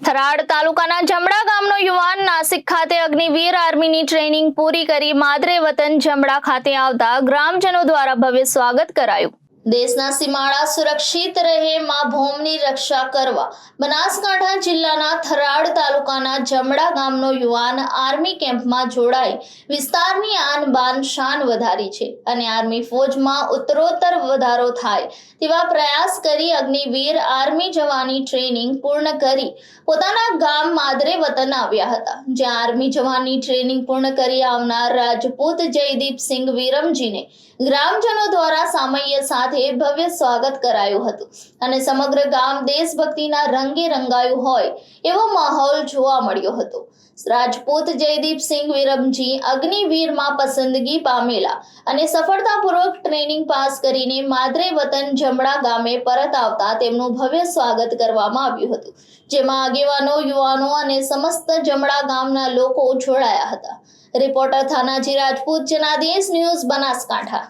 થરાદ તાલુકાના જમડા ગામનો યુવાન નાસિક ખાતે અગ્નિવીર આર્મીની ટ્રેનિંગ પૂરી કરી માદરે વતન જમડા ખાતે આવતા ગ્રામજનો દ્વારા ભવ્ય સ્વાગત કરાયું। દેશના સીમાડા સુરક્ષિત રહે માં ભૂમિની રક્ષા કરવા બનાસકાંઠા જિલ્લાના થરાદ તાલુકાના જમડા ગામનો યુવાન આર્મી કેમ્પમાં જોડાઈ વિસ્તારની આન બાન શાન વધારી છે અને આર્મી ફોજમાં ઉત્તરોત્તર વધારો થાય તેવા પ્રયાસ કરી અગ્નિવીર આર્મી જવાની ટ્રેનિંગ પૂર્ણ કરી પોતાના ગામ માદરે વતન આવ્યા હતા, જ્યાં આર્મી જવાનની ટ્રેનિંગ પૂર્ણ કરી આવનાર રાજપૂત જયદીપસિંહ વિરમજીને ગ્રામજનો દ્વારા સામૈયા સાથે ભવ્ય સ્વાગત કરાયું હતું અને સમગ્ર ગામ દેશભક્તિના રંગે રંગાયું હોય એવો માહોલ જોવા મળ્યો હતો। રાજપૂત જયદીપસિંહ વિરમજી અગ્નિવીરમાં પસંદગી પામેલા અને સફળતાપૂર્વક ટ્રેનિંગ પાસ કરીને માદરે વતન જમડા ગામે પરત આવતા તેમનું ભવ્ય સ્વાગત કરવામાં આવ્યું હતું, જેમાં આગેવાનો, યુવાનો અને સમસ્ત જમડા ગામના લોકો જોડાયા હતા। Reporter Thanaji Rajput, Janadesh news, Banaskantha.